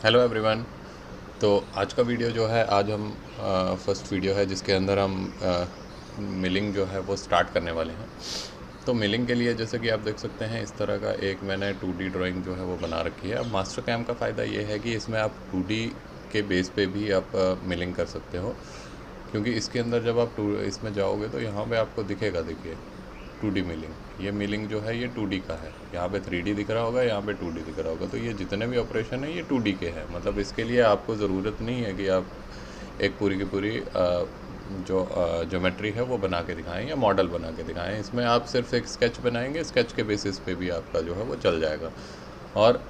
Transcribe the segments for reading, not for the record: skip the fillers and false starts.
Hello everyone. तो आज का वीडियो जो है, आज हम फर्स्ट वीडियो है जिसके अंदर हम मिलिंग जो है वो स्टार्ट करने वाले हैं। तो मिलिंग के लिए जैसे कि आप देख सकते हैं, इस तरह का एक मैंने 2D ड्राइंग जो है वो बना रखी है। अब मास्टर कैम का फ़ायदा ये है कि इसमें आप 2D के बेस पे भी आप मिलिंग कर सकते हो, क्योंकि इसके अंदर जब आप इसमें जाओगे तो यहाँ पे आपको दिखेगा, देखिए 2D मिलिंग। ये मिलिंग जो है ये 2D का है। यहाँ पे 3D दिख रहा होगा, यहाँ पे 2D दिख रहा होगा। तो ये जितने भी ऑपरेशन है ये 2D के हैं। मतलब इसके लिए आपको ज़रूरत नहीं है कि आप एक पूरी की पूरी जो ज्योमेट्री है वो बना के दिखाएं या मॉडल बना के दिखाएं। इसमें आप सिर्फ एक स्केच बनाएंगे, स्केच के बेसिस पे भी आपका जो है वो चल जाएगा। और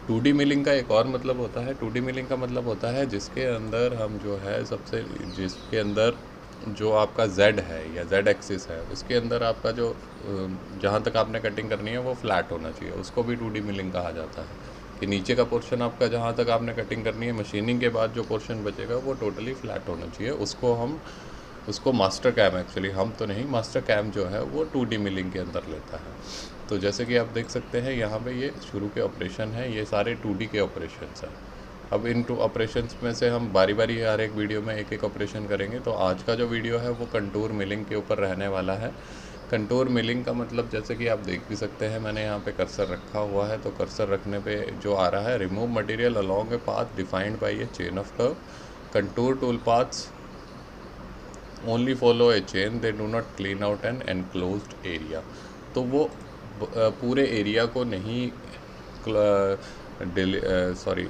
2D मिलिंग का एक और मतलब होता है, 2D मिलिंग का मतलब होता है जिसके अंदर हम जो है जिसके अंदर जो आपका Z है या Z एक्सिस है, उसके अंदर आपका जो जहाँ तक आपने कटिंग करनी है वो फ्लैट होना चाहिए। उसको भी 2D मिलिंग कहा जाता है कि नीचे का पोर्शन आपका जहाँ तक आपने कटिंग करनी है, मशीनिंग के बाद जो पोर्शन बचेगा वो टोटली फ्लैट होना चाहिए। उसको मास्टर कैम, एक्चुअली हम तो नहीं, मास्टर कैम जो है वो 2D मिलिंग के अंदर लेता है। तो जैसे कि आप देख सकते हैं यहाँ पे ये शुरू के ऑपरेशन हैं, ये सारे 2D के ऑपरेशंस हैं। अब इन टू ऑपरेशंस में से हम बारी बारी हर एक वीडियो में एक एक ऑपरेशन करेंगे। तो आज का जो वीडियो है वो कंटूर मिलिंग के ऊपर रहने वाला है। कंटूर मिलिंग का मतलब जैसे कि आप देख भी सकते हैं, मैंने यहाँ पे कर्सर रखा हुआ है। तो कर्सर रखने पे जो आ रहा है, remove material along a path defined by a chain of curve, contour tool paths only follow a chain, they do not clean out an enclosed area. तो वो पूरे एरिया को नहीं, सॉरी,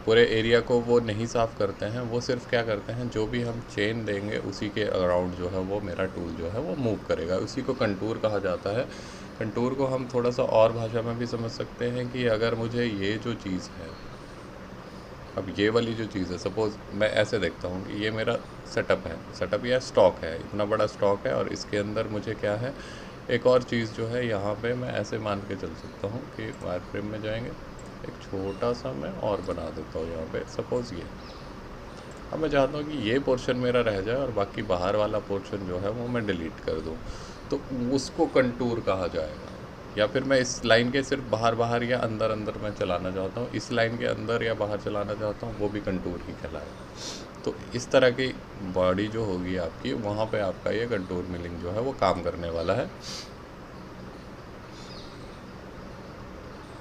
पूरे एरिया को वो नहीं साफ़ करते हैं। वो सिर्फ क्या करते हैं, जो भी हम चेन देंगे उसी के अराउंड जो है वो मेरा टूल जो है वो मूव करेगा। उसी को कंटूर कहा जाता है। कंटूर को हम थोड़ा सा और भाषा में भी समझ सकते हैं कि अगर मुझे ये जो चीज़ है, अब ये वाली जो चीज़ है, सपोज़ मैं ऐसे देखता हूँ कि ये मेरा सेटअप है, सेटअप या स्टॉक है, इतना बड़ा स्टॉक है। और इसके अंदर मुझे क्या है, एक और चीज़ जो है, यहाँ पे मैं ऐसे मान के चल सकता हूँ कि वायर फ्रेम में जाएंगे, एक छोटा सा मैं और बना देता हूँ यहाँ पे, सपोज़ ये। अब मैं चाहता हूँ कि ये पोर्शन मेरा रह जाए और बाकी बाहर वाला पोर्शन जो है वो मैं डिलीट कर दूँ। तो उसको कंटूर कहा जाएगा। या फिर मैं इस लाइन के सिर्फ बाहर बाहर या अंदर अंदर मैं चलाना चाहता हूँ, इस लाइन के अंदर या बाहर चलाना चाहता हूँ, वो भी कंटूर ही कहलाएगा। तो इस तरह की बॉडी जो होगी आपकी, वहाँ पे आपका ये कंटूर मिलिंग जो है वो काम करने वाला है।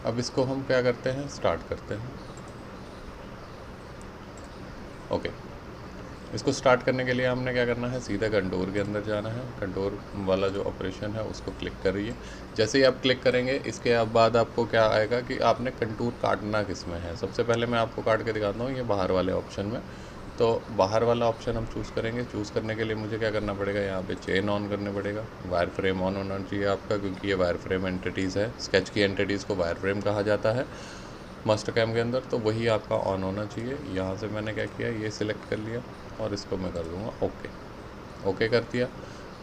अब इसको हम क्या करते हैं, स्टार्ट करते हैं। ओके, इसको स्टार्ट करने के लिए हमने क्या करना है, सीधा कंटूर के अंदर जाना है। कंटूर वाला जो ऑपरेशन है उसको क्लिक करिए। जैसे ही आप क्लिक करेंगे, इसके बाद आपको क्या आएगा कि आपने कंटूर काटना किस में है। सबसे पहले मैं आपको काट के दिखाता हूँ, ये बाहर वाले ऑप्शन में। तो बाहर वाला ऑप्शन हम चूज़ करेंगे। चूज़ करने के लिए मुझे क्या करना पड़ेगा, यहाँ पे चेन ऑन करने पड़ेगा। वायर फ्रेम ऑन होना चाहिए आपका, क्योंकि ये वायर फ्रेम एंटिटीज़ है। स्केच की एंटिटीज़ को वायर फ्रेम कहा जाता है मास्टर कैम के अंदर। तो वही आपका ऑन होना चाहिए। यहाँ से मैंने क्या किया, ये सिलेक्ट कर लिया और इसको मैं कर दूँगा ओके। ओके कर दिया।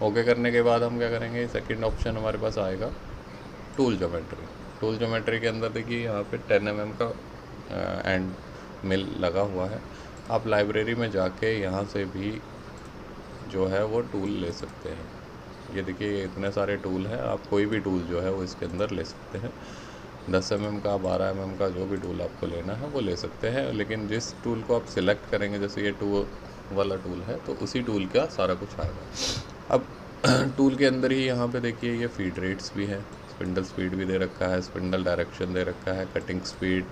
ओके करने के बाद हम क्या करेंगे, सेकंड ऑप्शन हमारे पास आएगा टूल ज्योमेट्री। टूल ज्योमेट्री के अंदर देखिए यहाँ पे 10 mm का एंड मिल लगा हुआ है। आप लाइब्रेरी में जाके यहाँ से भी जो है वो टूल ले सकते हैं। ये देखिए इतने सारे टूल हैं, आप कोई भी टूल जो है वो इसके अंदर ले सकते हैं। 10 mm का, 12 mm का, जो भी टूल आपको लेना है वो ले सकते हैं। लेकिन जिस टूल को आप सिलेक्ट करेंगे, जैसे ये वाला टूल है, तो उसी टूल का सारा कुछ आएगा। अब टूल के अंदर ही यहाँ पे देखिए ये फीड रेट्स भी है, स्पिंडल स्पीड भी दे रखा है, स्पिंडल डायरेक्शन दे रखा है, कटिंग स्पीड,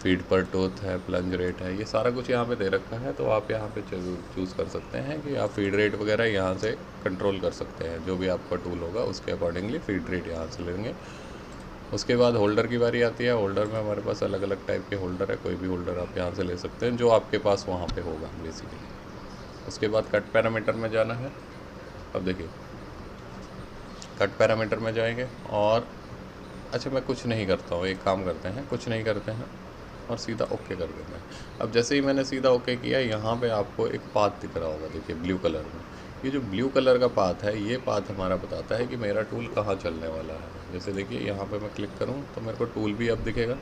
फीड पर टूथ है, प्लंज रेट है, ये सारा कुछ यहाँ पे दे रखा है। तो आप यहाँ पे चूज़ कर सकते हैं कि आप फीड रेट वगैरह यहाँ से कंट्रोल कर सकते हैं। जो भी आपका टूल होगा उसके अकॉर्डिंगली फीड रेट यहाँ से लेंगे। उसके बाद होल्डर की बारी आती है। होल्डर में हमारे पास अलग अलग टाइप के होल्डर है, कोई भी होल्डर आप यहाँ से ले सकते हैं जो आपके पास वहाँ पे होगा बेसिकली। उसके बाद कट पैरामीटर में जाना है। अब देखिए कट पैरामीटर में जाएंगे और अच्छा, मैं कुछ नहीं करता हूँ, एक काम करते हैं, कुछ नहीं करते हैं और सीधा ओके कर देते हैं। अब जैसे ही मैंने सीधा ओके किया, यहाँ पे आपको एक पाथ दिख रहा होगा, देखिए ब्लू कलर में। ये जो ब्लू कलर का पाथ है, ये पाथ हमारा बताता है कि मेरा टूल कहाँ चलने वाला है। जैसे देखिए यहाँ पे मैं क्लिक करूँ तो मेरे को टूल भी अब दिखेगा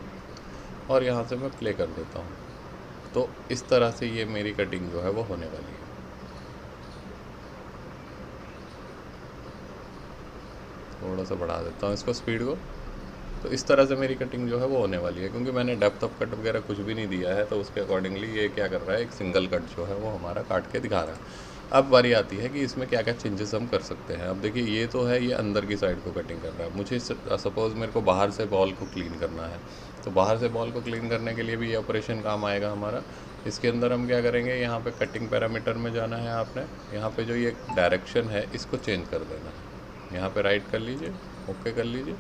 और यहाँ से मैं प्ले कर देता हूँ। तो इस तरह से ये मेरी कटिंग जो है वो होने वाली है। थोड़ा सा बढ़ा देता हूँ इसको, स्पीड को। तो इस तरह से मेरी कटिंग जो है वो होने वाली है, क्योंकि मैंने डेप्थ ऑफ कट वगैरह कुछ भी नहीं दिया है, तो उसके अकॉर्डिंगली ये क्या कर रहा है, एक सिंगल कट जो है वो हमारा काट के दिखा रहा है। अब बारी आती है कि इसमें क्या क्या चेंजेस हम कर सकते हैं। अब देखिए ये तो है, ये अंदर की साइड को कटिंग कर रहा है। मुझे सपोज़ मेरे को बाहर से बॉल को क्लीन करना है, तो बाहर से बॉल को क्लीन करने के लिए भी ये ऑपरेशन काम आएगा हमारा। इसके अंदर हम क्या करेंगे, यहाँ पे कटिंग पैरामीटर में जाना है आपने, यहाँ पे जो ये डायरेक्शन है इसको चेंज कर देना है। यहाँ पे राइट कर लीजिए, ओके कर लीजिए,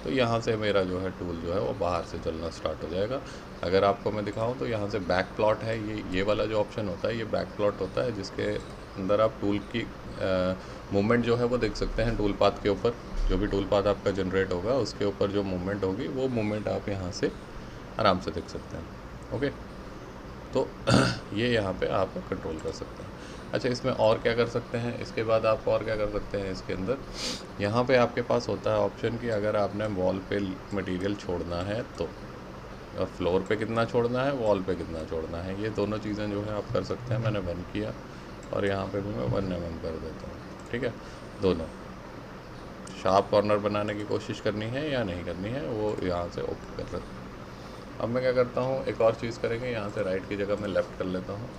तो यहाँ से मेरा जो है टूल जो है वो बाहर से चलना स्टार्ट हो जाएगा। अगर आपको मैं दिखाऊं तो यहाँ से बैक प्लॉट है, ये वाला जो ऑप्शन होता है ये बैक प्लॉट होता है, जिसके अंदर आप टूल की मूवमेंट जो है वो देख सकते हैं। टूल पाथ के ऊपर जो भी टूल पाथ आपका जनरेट होगा उसके ऊपर जो मूवमेंट होगी वो मूवमेंट आप यहाँ से आराम से देख सकते हैं। ओके, तो ये यहाँ पे आप कंट्रोल कर सकते हैं। अच्छा, इसमें और क्या कर सकते हैं, इसके बाद आप और क्या कर सकते हैं, इसके अंदर यहाँ पे आपके पास होता है ऑप्शन कि अगर आपने वॉल पे मटेरियल छोड़ना है तो फ्लोर पे कितना छोड़ना है, वॉल पे कितना छोड़ना है, ये दोनों चीज़ें जो है आप कर सकते हैं। मैंने 1 किया और यहाँ पे भी मैं 1 mm कर देता हूँ। ठीक है, दोनों शार्प कॉर्नर बनाने की कोशिश करनी है या नहीं करनी है वो यहाँ से ओके कर सकते हैं। अब मैं क्या करता हूँ, एक और चीज़ करेंगे, यहाँ से राइट की जगह मैं लेफ़्ट कर लेता हूँ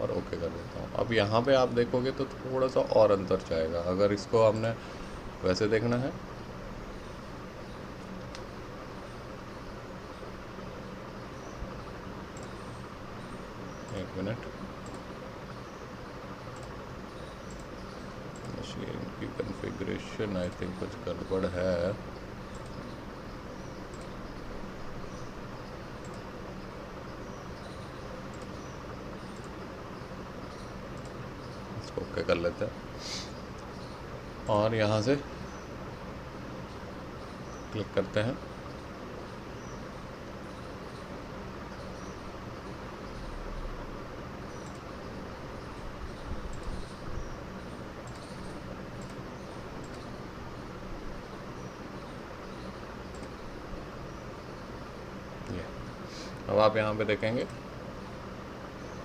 और ओके कर देता हूँ। अब यहाँ पे आप देखोगे तो थोड़ा सा और अंतर जाएगा। अगर इसको हमने वैसे देखना है, एक मिनट, मशीन की कॉन्फ़िगरेशन आई थिंक कुछ गड़बड़ है। ओके कर लेते हैं और यहाँ से क्लिक करते हैं। ये अब आप यहाँ पे देखेंगे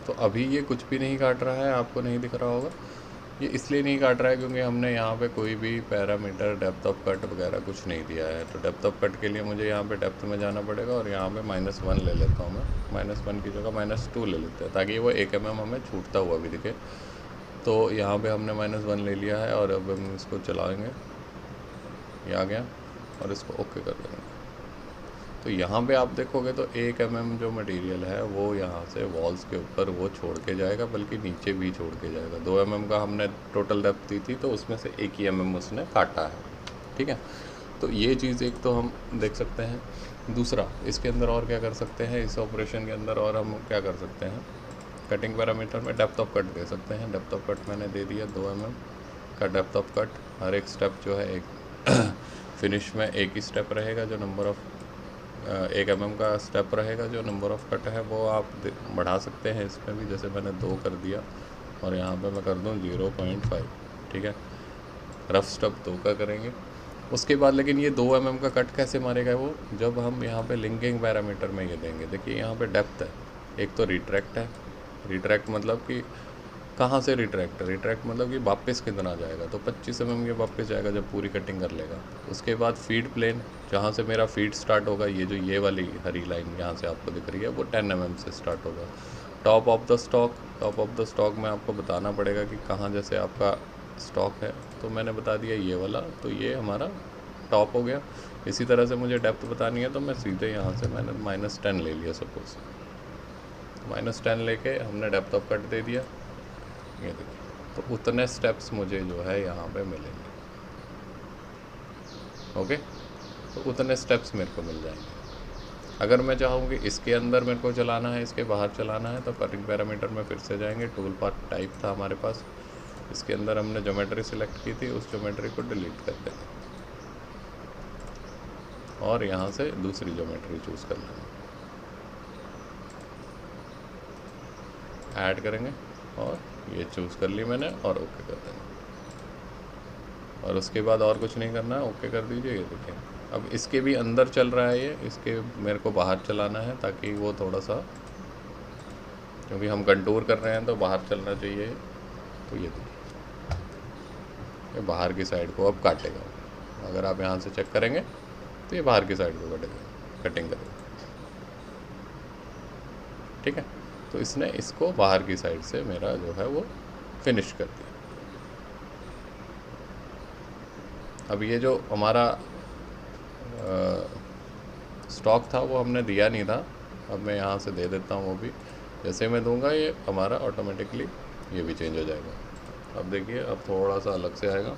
तो अभी ये कुछ भी नहीं काट रहा है, आपको नहीं दिख रहा होगा। ये इसलिए नहीं काट रहा है क्योंकि हमने यहाँ पे कोई भी पैरामीटर डेप्थ ऑफ कट वगैरह कुछ नहीं दिया है। तो डेप्थ ऑफ कट के लिए मुझे यहाँ पे डेप्थ में जाना पड़ेगा और यहाँ पे -1 ले लेता हूँ मैं। -1 की जगह -2 ले लेते हैं ताकि वो 1 mm हमें छूटता हुआ भी दिखे। तो यहाँ पे हमने -1 ले लिया है और अब हम इसको चलाएँगे, ये आ गया और इसको ओके कर देंगे। तो यहाँ पे आप देखोगे तो 1 mm जो मटेरियल है वो यहाँ से वॉल्स के ऊपर वो छोड़ के जाएगा, बल्कि नीचे भी छोड़ के जाएगा। 2 mm का हमने टोटल डेप्थ दी थी तो उसमें से 1 ही mm उसने काटा है। ठीक है, तो ये चीज़ एक तो हम देख सकते हैं। दूसरा, इसके अंदर और क्या कर सकते हैं, इस ऑपरेशन के अंदर और हम क्या कर सकते हैं, कटिंग पैरामीटर में डेप्थ ऑफ कट दे सकते हैं। डेप्थ ऑफ कट मैंने दे दिया 2 mm का डेप्थ ऑफ कट। हर एक स्टेप जो है एक फिनिश में एक ही स्टेप रहेगा, जो नंबर ऑफ़ 1 mm का स्टेप रहेगा। जो नंबर ऑफ़ कट है वो आप बढ़ा सकते हैं इसमें भी, जैसे मैंने 2 कर दिया और यहाँ पे मैं कर दूँ 0.5। ठीक है, रफ स्टेप 2 का करेंगे उसके बाद। लेकिन ये 2 mm का कट कैसे मारेगा वो, जब हम यहाँ पे लिंकिंग पैरामीटर में ये देंगे। देखिए यहाँ पे डेप्थ है, एक तो रिट्रैक्ट है। रिट्रैक्ट मतलब कि कहाँ से रिट्रैक्ट, रिट्रैक्ट मतलब कि वापस कितना जाएगा, तो 25 mm के वापस जाएगा जब पूरी कटिंग कर लेगा। उसके बाद फीड प्लेन, जहाँ से मेरा फीड स्टार्ट होगा, ये जो ये वाली हरी लाइन यहाँ से आपको दिख रही है वो 10 mm से स्टार्ट होगा। Top of the stock, top of the stock में आपको बताना पड़ेगा कि कहाँ जैसे आपका स्टॉक है, तो मैंने बता दिया ये वाला, तो ये हमारा टॉप हो गया। इसी तरह से मुझे डेप्थ बतानी है तो मैं सीधे यहाँ से मैंने -10 ले लिया। सपोज -10 लेके हमने डेप्थ ऑफ कट दे दिया, ये देखिए। तो उतने स्टेप्स मुझे जो है यहाँ पे मिलेंगे। ओके, तो उतने स्टेप्स मेरे को मिल जाएंगे। अगर मैं चाहूँ कि इसके अंदर मेरे को चलाना है, इसके बाहर चलाना है, तो कटिंग पैरामीटर में फिर से जाएंगे। टूल पाथ टाइप था हमारे पास, इसके अंदर हमने ज्योमेट्री सिलेक्ट की थी, उस ज्योमेट्री को डिलीट कर देंगे और यहाँ से दूसरी ज्योमेट्री चूज़ कर लेंगे, ऐड करेंगे और ये चूज़ कर ली मैंने और ओके कर देंगे। और उसके बाद और कुछ नहीं करना है, ओके कर दीजिए। ये देखिए अब इसके भी अंदर चल रहा है ये, इसके मेरे को बाहर चलाना है ताकि वो थोड़ा सा, क्योंकि हम कंटूर कर रहे हैं तो बाहर चलना चाहिए। तो ये देखिए ये बाहर की साइड को अब काटेगा। अगर आप यहाँ से चेक करेंगे तो ये बाहर की साइड को कटिंग करेगा। ठीक है, तो इसने इसको बाहर की साइड से मेरा जो है वो फिनिश कर दिया। अब ये जो हमारा स्टॉक था वो हमने दिया नहीं था, अब मैं यहाँ से दे देता हूँ वो भी। जैसे मैं दूंगा ये हमारा ऑटोमेटिकली ये भी चेंज हो जाएगा। अब देखिए अब थोड़ा सा अलग से आएगा।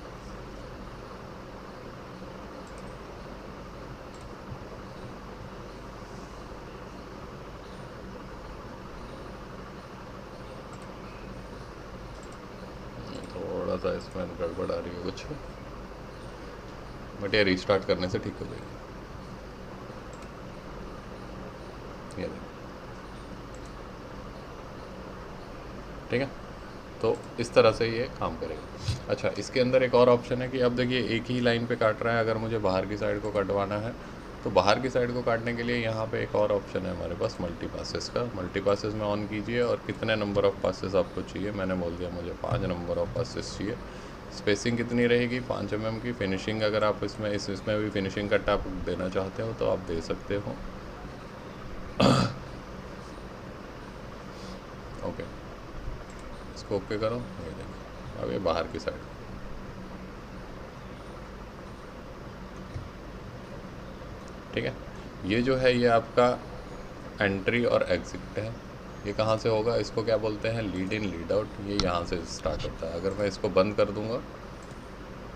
थोड़ा सा इसमें गड़बड़ आ रही है कुछ, बट ये रीस्टार्ट करने से ठीक हो जाएगी। ये देखिए, ठीक है, तो इस तरह से ये काम करेगा। अच्छा, इसके अंदर एक और ऑप्शन है कि अब देखिए एक ही लाइन पे काट रहा है, अगर मुझे बाहर की साइड को कटवाना है तो बाहर की साइड को काटने के लिए यहाँ पे एक और ऑप्शन है हमारे पास मल्टी पासेस का। मल्टी पासेस में ऑन कीजिए और कितने नंबर ऑफ़ पासेस आपको चाहिए, मैंने बोल दिया मुझे 5 नंबर ऑफ़ पासेस चाहिए। स्पेसिंग कितनी रहेगी, 5 mm की। फिनिशिंग अगर आप इसमें भी फिनिशिंग कट आप देना चाहते हो तो आप दे सकते हो। ओके, इसको ओके करो। ये देखो अब ये बाहर की साइड, ठीक है। ये जो है ये आपका एंट्री और एग्जिट है। ये कहाँ से होगा, इसको क्या बोलते हैं, लीड इन लीड आउट। ये यहाँ से स्टार्ट होता है। अगर मैं इसको बंद कर दूंगा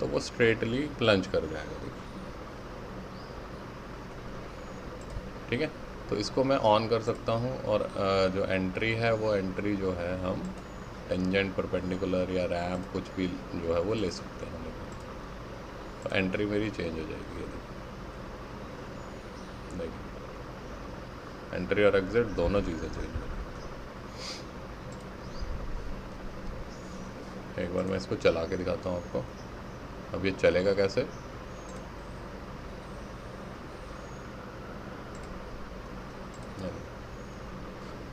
तो वो स्ट्रेटली प्लंज कर जाएगा, देखिए, ठीक है। तो इसको मैं ऑन कर सकता हूँ और जो एंट्री है वो एंट्री जो है हम टेंजेंट, परपेंडिकुलर या रैम्प कुछ भी जो है वो ले सकते हैं। तो एंट्री मेरी चेंज हो जाएगी। ये देखिए, एंट्री और एग्जिट दोनों चीज़ें चेंज हो। एक बार मैं इसको चला के दिखाता हूँ आपको। अब ये चलेगा कैसे,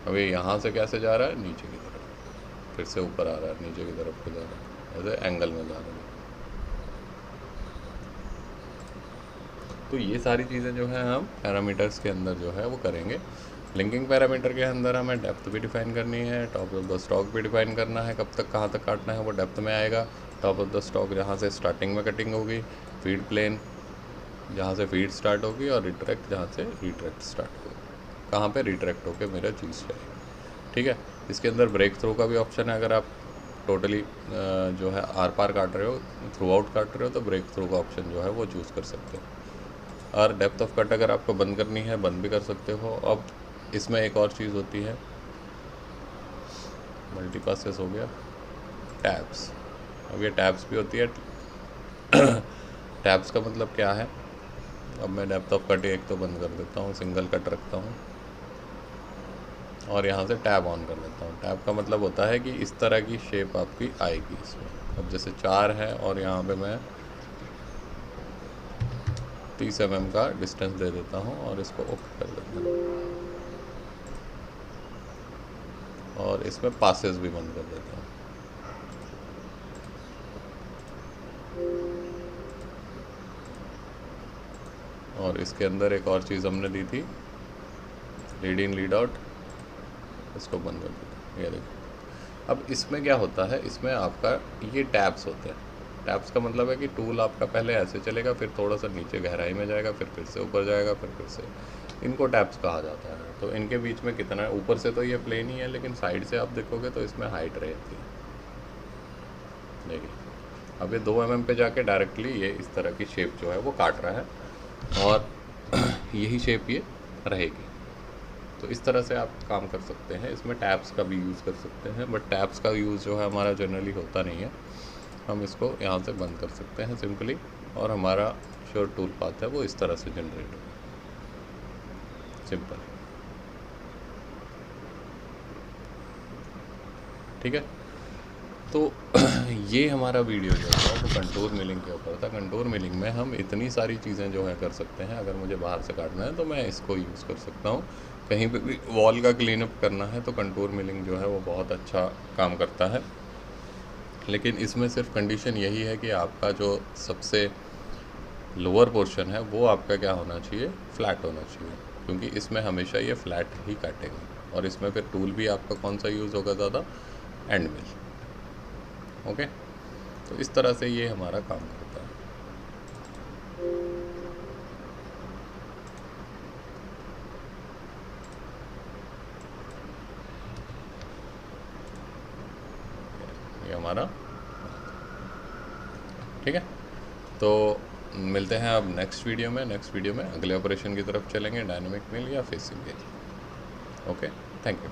अब ये यहाँ से कैसे जा रहा है, नीचे की तरफ, फिर से ऊपर आ रहा है, नीचे की तरफ को जा रहा है, ऐसे एंगल में जा रहा है। तो ये सारी चीज़ें जो है हम पैरामीटर्स के अंदर जो है वो करेंगे। लिंकिंग पैरामीटर के अंदर हमें डेप्थ भी डिफाइन करनी है, टॉप ऑफ द स्टॉक भी डिफाइन करना है, कब तक कहाँ तक काटना है वो डेप्थ में आएगा। टॉप ऑफ द स्टॉक जहाँ से स्टार्टिंग में कटिंग होगी, फीड प्लेन जहाँ से फीड स्टार्ट होगी, और रिट्रैक्ट जहाँ से रिट्रैक्ट स्टार्ट होगी, कहाँ पे रिट्रैक्ट होकर मेरा चीज़ जाएगी, ठीक है। इसके अंदर ब्रेक थ्रू का भी ऑप्शन है। अगर आप टोटली जो है आर पार काट रहे हो, थ्रू आउट काट रहे हो, तो ब्रेक थ्रू का ऑप्शन जो है वो चूज़ कर सकते हो। और डेप्थ ऑफ कट अगर आपको बंद करनी है, बंद भी कर सकते हो। अब इसमें एक और चीज़ होती है, मल्टी पासेस हो गया, टैब्स। अब ये टैब्स भी होती है। टैब्स का मतलब क्या है, अब मैं डेप्थ ऑफ कट एक तो बंद कर देता हूँ, सिंगल कट रखता हूँ और यहाँ से टैब ऑन कर देता हूँ। टैब का मतलब होता है कि इस तरह की शेप आपकी आएगी इसमें। अब जैसे 4 है और यहाँ पे मैं 30 mm का डिस्टेंस दे देता हूँ और इसको ओके कर देता हूँ और इसमें पासेस भी बंद कर देता हूँ। और इसके अंदर एक और चीज़ हमने दी थी, लीड इन लीड आउट, इसको बंद कर देता हूँ। ये देखो, अब इसमें क्या होता है, इसमें आपका ये टैब्स होते हैं। टैब्स का मतलब है कि टूल आपका पहले ऐसे चलेगा, फिर थोड़ा सा नीचे गहराई में जाएगा, फिर से ऊपर जाएगा, फिर से, इनको टैब्स कहा जाता है। तो इनके बीच में कितना, ऊपर से तो ये प्लेन ही है, लेकिन साइड से आप देखोगे तो इसमें हाइट रहती है। देखिए, अब ये 2 mm पे जाके डायरेक्टली ये इस तरह की शेप जो है वो काट रहा है और यही शेप ये रहेगी। तो इस तरह से आप काम कर सकते हैं। इसमें टैब्स का भी यूज़ कर सकते हैं, बट टैब्स का यूज़ जो है हमारा जनरली होता नहीं है। हम इसको यहाँ से बंद कर सकते हैं सिंपली, और हमारा जो टूल पाथ है वो इस तरह से जनरेट होगा, सिंपल, ठीक है। तो ये हमारा वीडियो जो है वो कंटूर मिलिंग के ऊपर था। कंटूर मिलिंग में हम इतनी सारी चीज़ें जो है कर सकते हैं। अगर मुझे बाहर से काटना है तो मैं इसको यूज़ कर सकता हूँ। कहीं पे भी वॉल का क्लीन अप करना है तो कंटूर मिलिंग जो है वो बहुत अच्छा काम करता है। लेकिन इसमें सिर्फ कंडीशन यही है कि आपका जो सबसे लोअर पोर्शन है वो आपका क्या होना चाहिए, फ्लैट होना चाहिए, क्योंकि इसमें हमेशा ये फ्लैट ही काटेंगे। और इसमें फिर टूल भी आपका कौन सा यूज़ होगा ज़्यादा, एंड मिल। ओके, तो इस तरह से ये हमारा काम करता है। ये हमारा ठीक है। तो मिलते हैं अब नेक्स्ट वीडियो में। नेक्स्ट वीडियो में अगले ऑपरेशन की तरफ चलेंगे, डायनामिक मिल या facing mill. Okay, thank you.